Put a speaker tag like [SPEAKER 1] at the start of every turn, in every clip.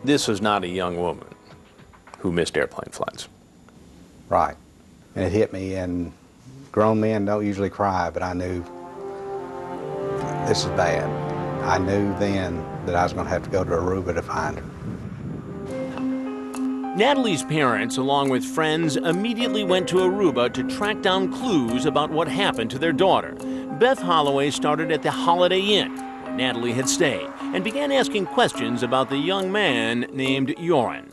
[SPEAKER 1] This was not a young woman who missed airplane flights.
[SPEAKER 2] Right. And it hit me, and grown men don't usually cry, but I knew this is bad. I knew then that I was going to have to go to Aruba to find her.
[SPEAKER 3] Natalie's parents, along with friends, immediately went to Aruba to track down clues about what happened to their daughter. Beth Holloway started at the Holiday Inn, where Natalie had stayed, and began asking questions about the young man named Joran.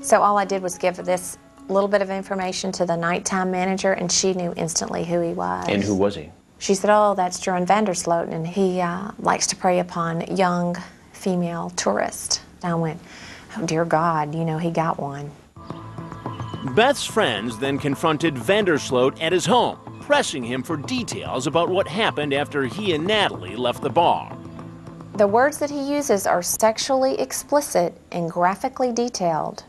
[SPEAKER 4] So all I did was give this little bit of information to the nighttime manager, and she knew instantly who he was.
[SPEAKER 1] And who was he?
[SPEAKER 4] She said, oh, that's Joran Vandersloot, and he likes to prey upon young female tourists. And I went, oh, dear God, you know, he got one.
[SPEAKER 3] Beth's friends then confronted Vandersloot at his home, pressing him for details about what happened after he and Natalie left the bar.
[SPEAKER 4] The words that he uses are sexually explicit and graphically detailed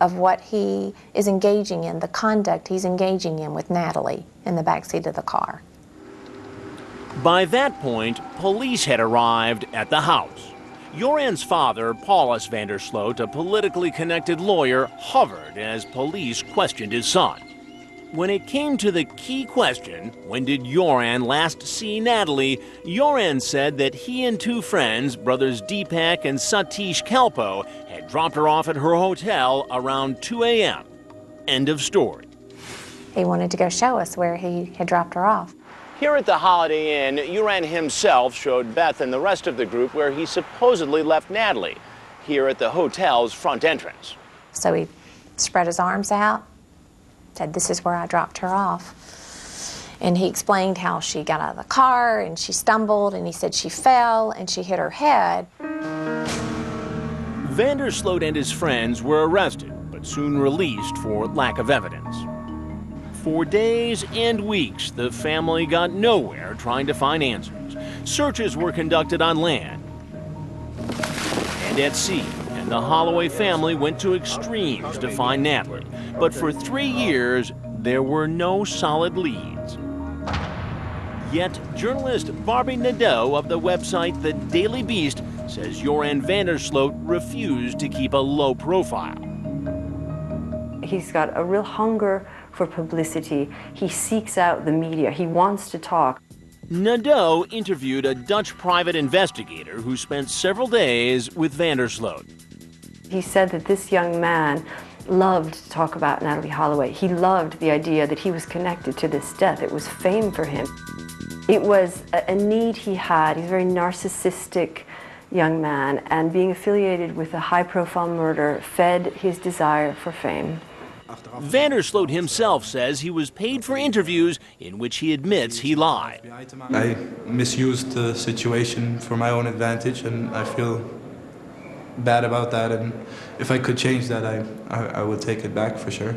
[SPEAKER 4] of what he is engaging in, the conduct he's engaging in with Natalie in the backseat of the car.
[SPEAKER 3] By that point, police had arrived at the house. Joran's father, Paulus Vandersloot, a politically connected lawyer, hovered as police questioned his son. When it came to the key question, when did Joran last see Natalie, Joran said that he and two friends, brothers Deepak and Satish Kalpo, had dropped her off at her hotel around 2 a.m. End of story.
[SPEAKER 4] He wanted to go show us where he had dropped her off.
[SPEAKER 3] Here at the Holiday Inn, Joran himself showed Beth and the rest of the group where he supposedly left Natalie, here at the hotel's front entrance.
[SPEAKER 4] So he spread his arms out, said, this is where I dropped her off. And he explained how she got out of the car and she stumbled, and he said she fell and she hit her head.
[SPEAKER 3] Vandersloot and his friends were arrested, but soon released for lack of evidence. For days and weeks, the family got nowhere trying to find answers. Searches were conducted on land and at sea, and the Holloway family went to extremes to find Natalie. But for 3 years, there were no solid leads. Yet, journalist Barbie Nadeau of the website The Daily Beast says Joran Vandersloot refused to keep a low profile.
[SPEAKER 5] He's got a real hunger for publicity. He seeks out the media. He wants to talk.
[SPEAKER 3] Nadeau interviewed a Dutch private investigator who spent several days with Vandersloot.
[SPEAKER 5] He said that this young man loved to talk about Natalie Holloway. He loved the idea that he was connected to this death. It was fame for him. It was a need he had. He's a very narcissistic young man, and being affiliated with a high-profile murder fed his desire for fame.
[SPEAKER 3] Vandersloot himself says he was paid for interviews in which he admits he lied.
[SPEAKER 6] I misused the situation for my own advantage, and I feel bad about that, and if I could change that, I would take it back for sure.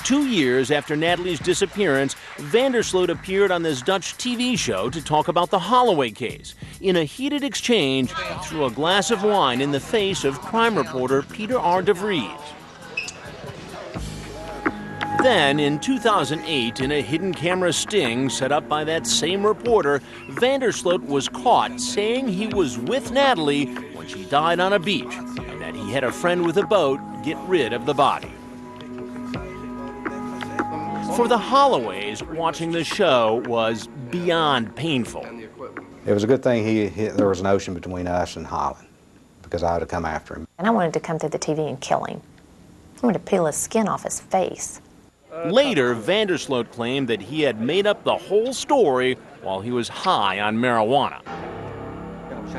[SPEAKER 3] 2 years after Natalie's disappearance, Vandersloot appeared on this Dutch TV show to talk about the Holloway case. In a heated exchange, he threw a glass of wine in the face of crime reporter Peter R. de Vries. Then, in 2008, in a hidden camera sting set up by that same reporter, Vandersloot was caught saying he was with Natalie when she died on a beach, and that he had a friend with a boat get rid of the body. For the Holloways, watching the show was beyond painful.
[SPEAKER 2] It was a good thing there was an ocean between us and Holland, because I would have come after him.
[SPEAKER 4] And I wanted to come through the TV and kill him. I wanted to peel his skin off his face.
[SPEAKER 3] Later, Vandersloot claimed that he had made up the whole story while he was high on marijuana.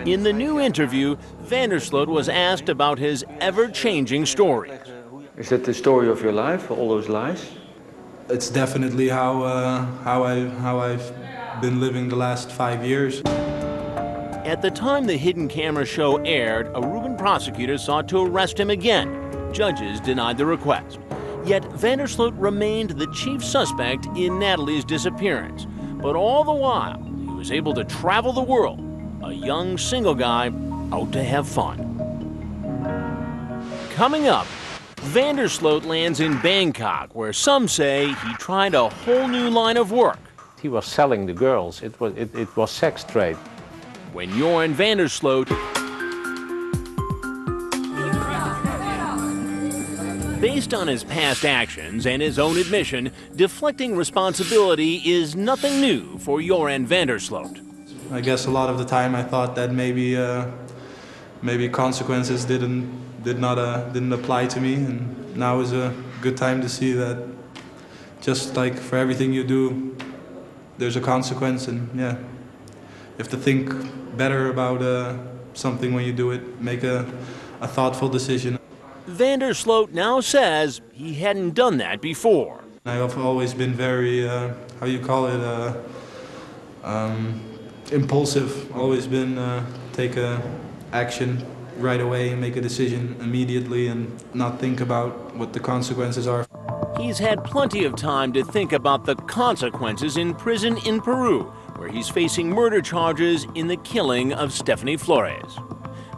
[SPEAKER 3] In the new interview, Vandersloot was asked about his ever-changing stories.
[SPEAKER 7] Is that the story of your life, all those lies?
[SPEAKER 6] It's definitely how I've been living the last 5 years.
[SPEAKER 3] At the time the hidden camera show aired, Aruban prosecutors sought to arrest him again. Judges denied the request. Yet Vandersloot remained the chief suspect in Natalie's disappearance. But all the while, he was able to travel the world, a young single guy out to have fun. Coming up, Vandersloot lands in Bangkok, where some say he tried a whole new line of work.
[SPEAKER 8] He was selling the girls. It was sex trade.
[SPEAKER 3] When Joran Vandersloot Based on his past actions and his own admission, deflecting responsibility is nothing new for Joran van der Sloot.
[SPEAKER 6] I guess a lot of the time I thought that maybe consequences didn't apply to me, and now is a good time to see that just like for everything you do, there's a consequence, and yeah, you have to think better about something when you do it, make a thoughtful decision.
[SPEAKER 3] Van der Sloot now says he hadn't done that before.
[SPEAKER 6] I've always been very, how you call it, impulsive. Always been take a action right away, make a decision immediately, and not think about what the consequences are.
[SPEAKER 3] He's had plenty of time to think about the consequences in prison in Peru, where he's facing murder charges in the killing of Stephanie Flores.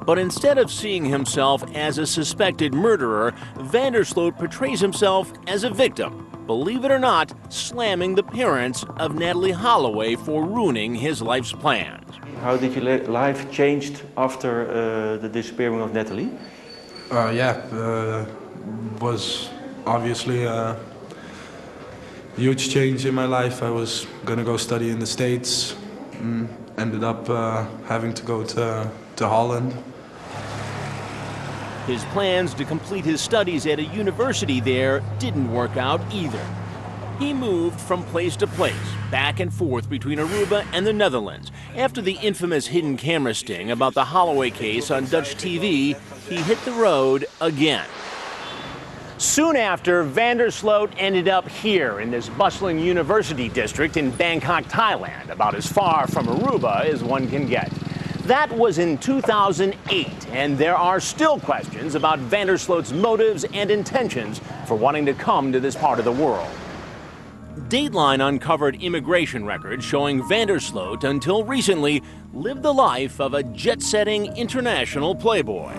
[SPEAKER 3] But instead of seeing himself as a suspected murderer, van der Sloot portrays himself as a victim, believe it or not, slamming the parents of Natalie Holloway for ruining his life's plans.
[SPEAKER 7] How did your life changed after the disappearing of Natalie?
[SPEAKER 6] Was obviously a huge change in my life. I was gonna go study in the States, ended up having to go to Holland.
[SPEAKER 3] His plans to complete his studies at a university there didn't work out either. He moved from place to place, back and forth between Aruba and the Netherlands. After the infamous hidden camera sting about the Holloway case on Dutch TV, he hit the road again. Soon after, van der Sloot ended up here in this bustling university district in Bangkok, Thailand, about as far from Aruba as one can get. That was in 2008, and there are still questions about van der Sloot's motives and intentions for wanting to come to this part of the world. Dateline uncovered immigration records showing van der Sloot, until recently, lived the life of a jet-setting international playboy.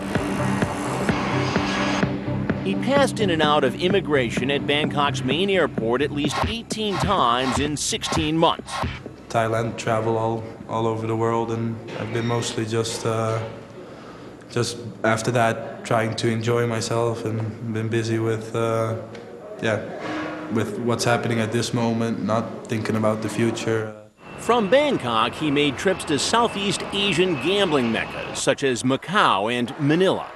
[SPEAKER 3] He passed in and out of immigration at Bangkok's main airport at least 18 times in 16 months.
[SPEAKER 6] Thailand, travel all over the world, and I've been mostly just after that trying to enjoy myself, and been busy with with what's happening at this moment, not thinking about the future.
[SPEAKER 3] From Bangkok, he made trips to Southeast Asian gambling meccas such as Macau and Manila.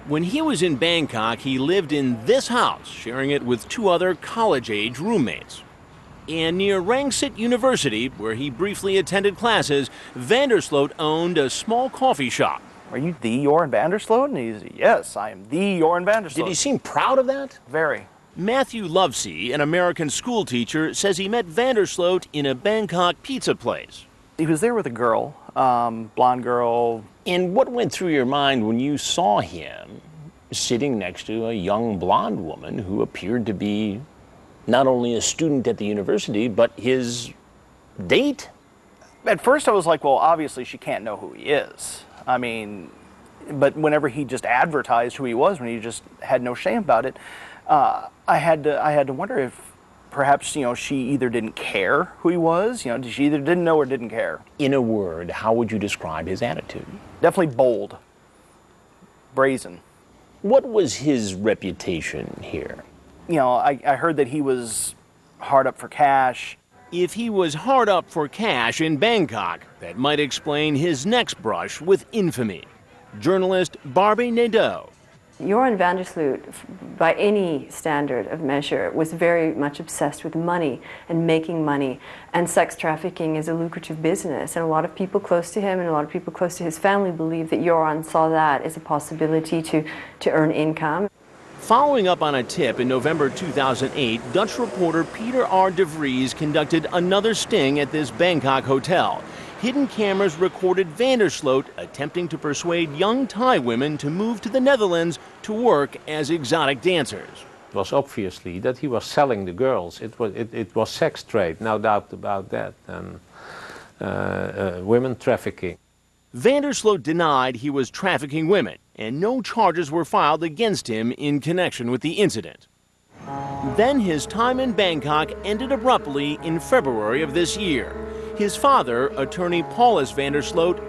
[SPEAKER 3] When he was in Bangkok, he lived in this house, sharing it with two other college-age roommates. And near Rangsit University, where he briefly attended classes, van der Sloot owned a small coffee shop.
[SPEAKER 9] Are you the Joran van der Sloot? And he's, yes, I am the Joran van der Sloot.
[SPEAKER 3] Did he seem proud of that?
[SPEAKER 9] Very.
[SPEAKER 3] Matthew Lovesey, an American school teacher, says he met van der Sloot in a Bangkok pizza place.
[SPEAKER 9] He was there with a girl, blonde girl.
[SPEAKER 3] And what went through your mind when you saw him sitting next to a young blonde woman who appeared to be not only a student at the university, but his date?
[SPEAKER 9] At first I was like, well, obviously she can't know who he is. I mean, but whenever he just advertised who he was, when he just had no shame about it, I had to wonder if perhaps, you know, she either didn't care who he was, you know, she either didn't know or didn't care.
[SPEAKER 3] In a word, how would you describe his attitude?
[SPEAKER 9] Definitely bold, brazen.
[SPEAKER 3] What was his reputation here?
[SPEAKER 9] You know, I heard that he was hard up for cash.
[SPEAKER 3] If he was hard up for cash in Bangkok, that might explain his next brush with infamy. Journalist Barbie Nadeau.
[SPEAKER 5] Joran van der Sloot, by any standard of measure, was very much obsessed with money and making money. And sex trafficking is a lucrative business. And a lot of people close to him and a lot of people close to his family believe that Joran saw that as a possibility to earn income.
[SPEAKER 3] Following up on a tip in November 2008, Dutch reporter Peter R. de Vries conducted another sting at this Bangkok hotel. Hidden cameras recorded van der Sloot attempting to persuade young Thai women to move to the Netherlands to work as exotic dancers.
[SPEAKER 8] It was obviously that he was selling the girls. It was sex trade, no doubt about that, and women trafficking.
[SPEAKER 3] Van der Sloot denied he was trafficking women, and no charges were filed against him in connection with the incident. Then his time in Bangkok ended abruptly in February of this year. His father, attorney Paulus van der Sloot,